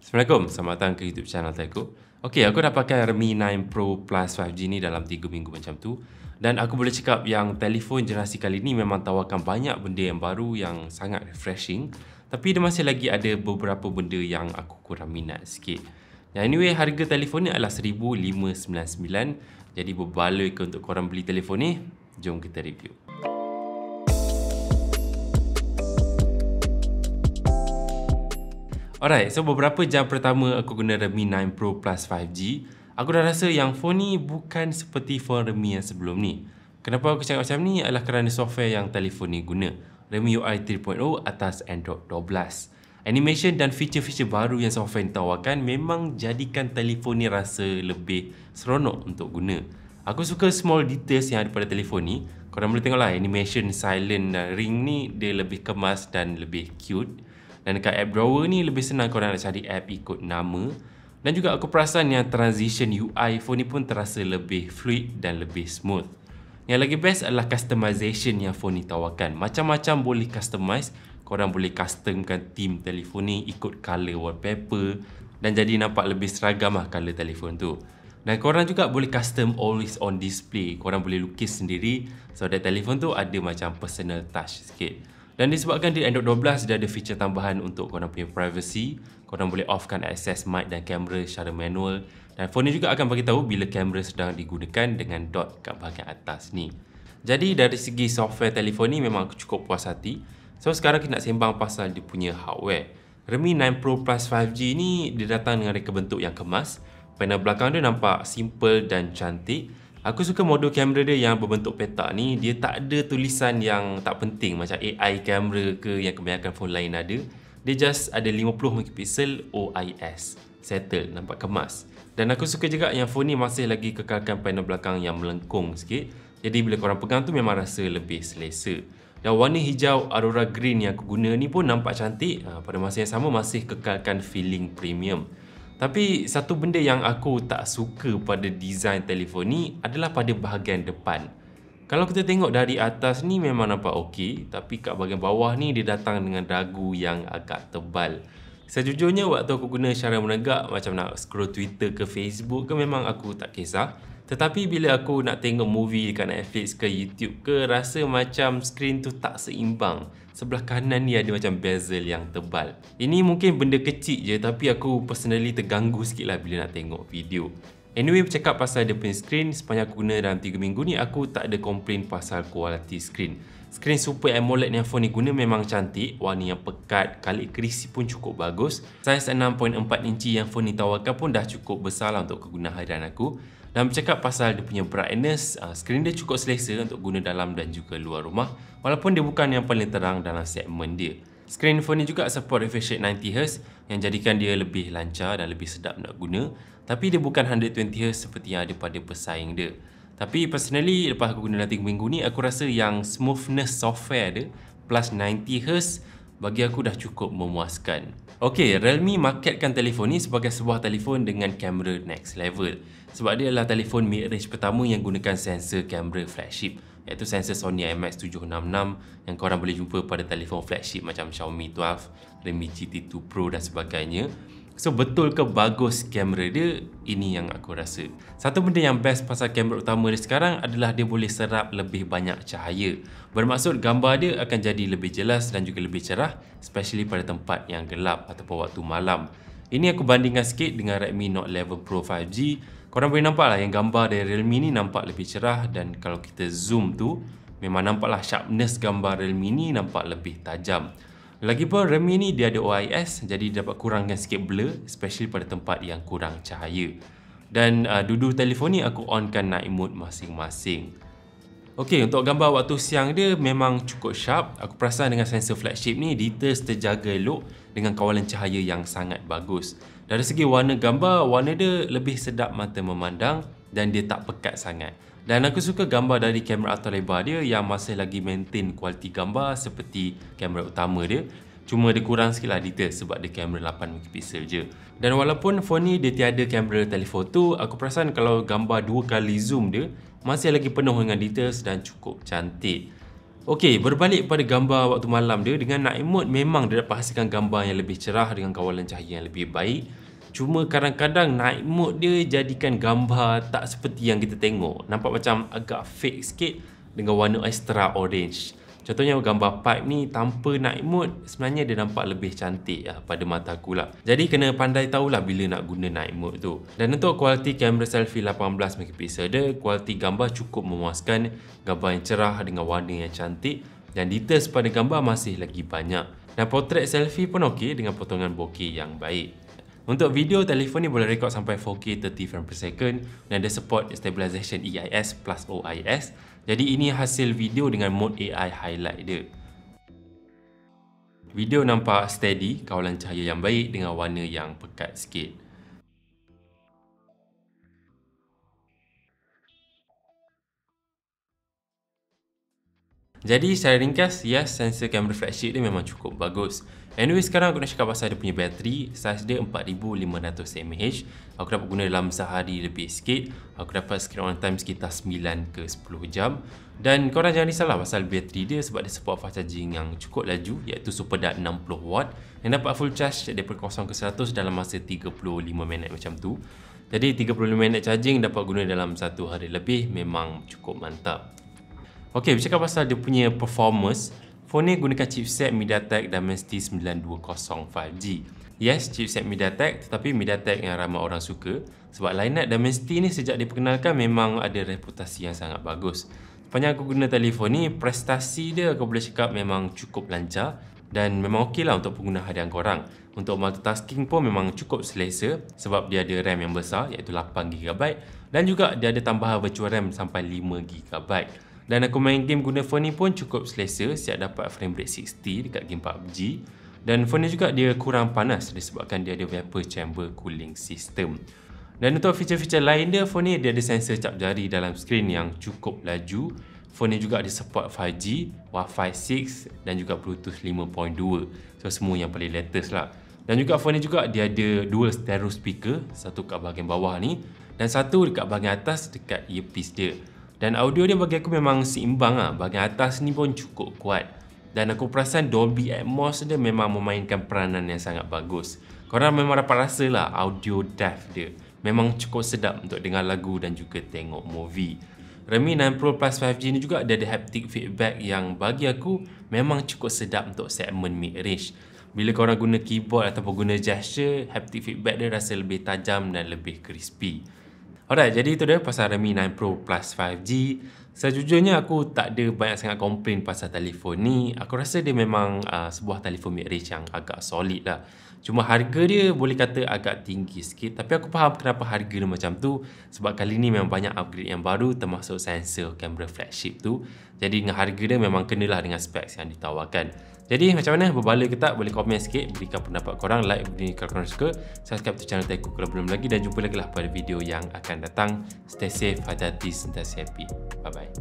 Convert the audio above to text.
Assalamualaikum, selamat datang ke YouTube channel Telco. Okey, aku dah pakai Redmi 9 Pro Plus 5G ni dalam 3 minggu macam tu. Dan aku boleh cakap yang telefon generasi kali ni memang tawarkan banyak benda yang baru yang sangat refreshing. Tapi dia masih lagi ada beberapa benda yang aku kurang minat sikit. Yang anyway, harga telefon ni adalah 1599. Jadi berbaloi ke untuk korang beli telefon ni? Jom kita review. Alright, so beberapa jam pertama aku guna Redmi 9 Pro Plus 5G, aku dah rasa yang phone ni bukan seperti phone Redmi yang sebelum ni. Kenapa aku cakap macam ni adalah kerana software yang telefon ni guna, Redmi UI 3.0 atas Android 12. Animation dan feature-feature baru yang software ni tawarkan memang jadikan telefon ni rasa lebih seronok untuk guna. Aku suka small details yang ada pada telefon ni. Korang boleh tengok lah, animation silent ring ni dia lebih kemas dan lebih cute. Dan dekat app drawer ni lebih senang korang nak cari app ikut nama. Dan juga aku perasan yang transition UI phone ni pun terasa lebih fluid dan lebih smooth. Yang lagi best adalah customization yang phone ni tawarkan. Macam-macam boleh customize. Korang boleh customkan theme telefon ni ikut color wallpaper. Dan jadi nampak lebih seragam lah color telefon tu. Dan korang juga boleh custom always on display. Korang boleh lukis sendiri so that telefon tu ada macam personal touch sikit. Dan disebabkan di Android 12 dia ada feature tambahan untuk korang punya privacy. Korang boleh offkan access mic dan kamera secara manual. Dan phone ni juga akan bagi tahu bila kamera sedang digunakan dengan dot kat bahagian atas ni. Jadi dari segi software telefon ni memang aku cukup puas hati. So sekarang kita nak sembang pasal dia punya hardware. Redmi 9 Pro Plus 5G ni dia datang dengan reka bentuk yang kemas. Panel belakang dia nampak simple dan cantik. Aku suka modul kamera dia yang berbentuk petak ni. Dia tak ada tulisan yang tak penting macam AI kamera ke yang kebanyakan phone lain ada. Dia just ada 50MP OIS. Settle, nampak kemas. Dan aku suka juga yang phone ni masih lagi kekalkan panel belakang yang melengkung sikit. Jadi bila korang pegang tu memang rasa lebih selesa. Dan warna hijau Aurora Green yang aku guna ni pun nampak cantik. Pada masa yang sama masih kekalkan feeling premium. Tapi satu benda yang aku tak suka pada design telefon ni adalah pada bahagian depan. Kalau kita tengok dari atas ni memang nampak okey, tapi kat bahagian bawah ni dia datang dengan dagu yang agak tebal. Sejujurnya waktu aku guna secara menegak macam nak scroll Twitter ke Facebook ke memang aku tak kisah. Tetapi bila aku nak tengok movie dekat Netflix ke YouTube ke, rasa macam skrin tu tak seimbang. Sebelah kanan ni ada macam bezel yang tebal. Ini mungkin benda kecil je tapi aku personally terganggu sikit lah bila nak tengok video. Anyway, bercakap pasal dia punya skrin, sepanjang aku guna dalam 3 minggu ni aku tak ada komplain pasal kualiti skrin. Skrin Super AMOLED yang phone ni guna memang cantik, warna yang pekat, color accuracy pun cukup bagus. Saiz 6.4 inci yang phone ni tawarkan pun dah cukup besar lah untuk kegunaan harian aku. Dan bercakap pasal dia punya brightness, skrin dia cukup selesa untuk guna dalam dan juga luar rumah. Walaupun dia bukan yang paling terang dalam segmen dia. Skrin phone ni juga support refresh rate 90Hz yang jadikan dia lebih lancar dan lebih sedap nak guna. Tapi dia bukan 120Hz seperti yang ada pada pesaing dia. Tapi personally lepas aku guna dalam 3 minggu ni, aku rasa yang smoothness software dia plus 90Hz bagi aku dah cukup memuaskan. Okey, Realme marketkan telefon ni sebagai sebuah telefon dengan kamera next level. Sebab dia adalah telefon mid-range pertama yang gunakan sensor kamera flagship, iaitu sensor Sony IMX766 yang korang boleh jumpa pada telefon flagship macam Xiaomi 12, Redmi GT2 Pro dan sebagainya. So betul ke bagus kamera dia? Ini yang aku rasa. Satu benda yang best pasal kamera utama dia sekarang adalah dia boleh serap lebih banyak cahaya. Bermaksud gambar dia akan jadi lebih jelas dan juga lebih cerah, especially pada tempat yang gelap ataupun waktu malam. Ini aku bandingkan sikit dengan Redmi Note 11 Pro 5G. Korang boleh nampak lah yang gambar dari Realme ni nampak lebih cerah dan kalau kita zoom tu memang nampaklah sharpness gambar Realme ni nampak lebih tajam. Lagipun Realme ni dia ada OIS, jadi dia dapat kurangkan sikit blur, especially pada tempat yang kurang cahaya. Dan dua-dua telefon ni aku onkan night mode masing-masing. Okey, untuk gambar waktu siang dia memang cukup sharp. Aku perasan dengan sensor flagship ni details terjaga elok dengan kawalan cahaya yang sangat bagus. Dari segi warna gambar, warna dia lebih sedap mata memandang dan dia tak pekat sangat. Dan aku suka gambar dari kamera ultralebar dia yang masih lagi maintain kualiti gambar seperti kamera utama dia. Cuma dia kurang sikit lah detail sebab dia kamera 8MP je. Dan walaupun phone ni dia tiada kamera telephoto, aku perasan kalau gambar 2 kali zoom dia masih lagi penuh dengan details dan cukup cantik. Okey, berbalik pada gambar waktu malam dia, dengan night mode memang dia dapat hasilkan gambar yang lebih cerah dengan kawalan cahaya yang lebih baik. Cuma kadang-kadang night mode dia jadikan gambar tak seperti yang kita tengok. Nampak macam agak fake sikit dengan warna extra orange. Contohnya gambar pipe ni tanpa night mode sebenarnya dia nampak lebih cantik pada mata aku lah. Jadi kena pandai tahulah bila nak guna night mode tu. Dan untuk kualiti kamera selfie 18 megapixel dia, kualiti gambar cukup memuaskan, gambar yang cerah dengan warna yang cantik dan details pada gambar masih lagi banyak. Dan portrait selfie pun okey dengan potongan bokeh yang baik. Untuk video, telefon ni boleh rekod sampai 4K 30 frame per second dan dia support stabilization EIS plus OIS. Jadi ini hasil video dengan mode AI highlight dia. Video nampak steady, kawalan cahaya yang baik dengan warna yang pekat sikit. Jadi secara ringkas, yes, sensor kamera flagship dia memang cukup bagus. Anyway, sekarang aku nak cakap pasal dia punya bateri. Saiz dia 4500 mAh. Aku dapat guna dalam sehari lebih sikit. Aku dapat screen on time sekitar 9 ke 10 jam. Dan korang jangan risaulah pasal bateri dia sebab dia support fast charging yang cukup laju, iaitu SuperDart 60W yang dapat full charge daripada 0 ke 100 dalam masa 35 minit macam tu. Jadi 35 minit charging dapat guna dalam satu hari lebih, memang cukup mantap. Okey, bercakap pasal dia punya performance, phone ni gunakan chipset MediaTek Dimensity 920 5G. Yes, chipset MediaTek, tetapi MediaTek yang ramai orang suka sebab lineup Dimensity ni sejak diperkenalkan memang ada reputasi yang sangat bagus. Sepanjang aku guna telefon ni, prestasi dia aku boleh cakap memang cukup lancar dan memang okey lah untuk pengguna harian korang. Untuk multitasking pun memang cukup selesa sebab dia ada RAM yang besar iaitu 8GB dan juga dia ada tambahan virtual RAM sampai 5GB. Dan aku main game guna phone ni pun cukup selesa, siap dapat frame rate 60 dekat game PUBG. Dan phone ni juga dia kurang panas disebabkan dia ada vapor chamber cooling system. Dan untuk feature-feature lain dia, phone ni dia ada sensor cap jari dalam skrin yang cukup laju. Phone ni juga ada support 5G, Wi-Fi 6 dan juga Bluetooth 5.2. So semua yang paling latest lah. Dan juga phone ni juga dia ada dual stereo speaker, satu kat bahagian bawah ni dan satu dekat bahagian atas dekat earpiece dia. Dan audio dia bagi aku memang seimbang lah. Bahagian atas ni pun cukup kuat. Dan aku perasan Dolby Atmos dia memang memainkan peranan yang sangat bagus. Korang memang dapat rasa lah audio depth dia. Memang cukup sedap untuk dengar lagu dan juga tengok movie. Redmi 9 Pro Plus 5G ni juga dia ada haptic feedback yang bagi aku memang cukup sedap untuk segmen mid-range. Bila korang guna keyboard ataupun guna gesture, haptic feedback dia rasa lebih tajam dan lebih crispy. Alright, jadi itu dia pasal Redmi 9 Pro Plus 5G. Sejujurnya aku tak ada banyak sangat komplain pasal telefon ni. Aku rasa dia memang sebuah telefon mid-range yang agak solid lah. Cuma harga dia boleh kata agak tinggi sikit. Tapi aku faham kenapa harga dia macam tu. Sebab kali ni memang banyak upgrade yang baru termasuk sensor kamera flagship tu. Jadi dengan harga dia memang kenalah dengan specs yang ditawarkan. Jadi macam mana? Berbala ke tak? Boleh komen sikit, berikan pendapat korang, like video ni kalau korang suka, subscribe to channel Teku kalau belum lagi dan jumpa lagi lah pada video yang akan datang. Stay safe, hati-hati, sentiasa happy. Bye bye.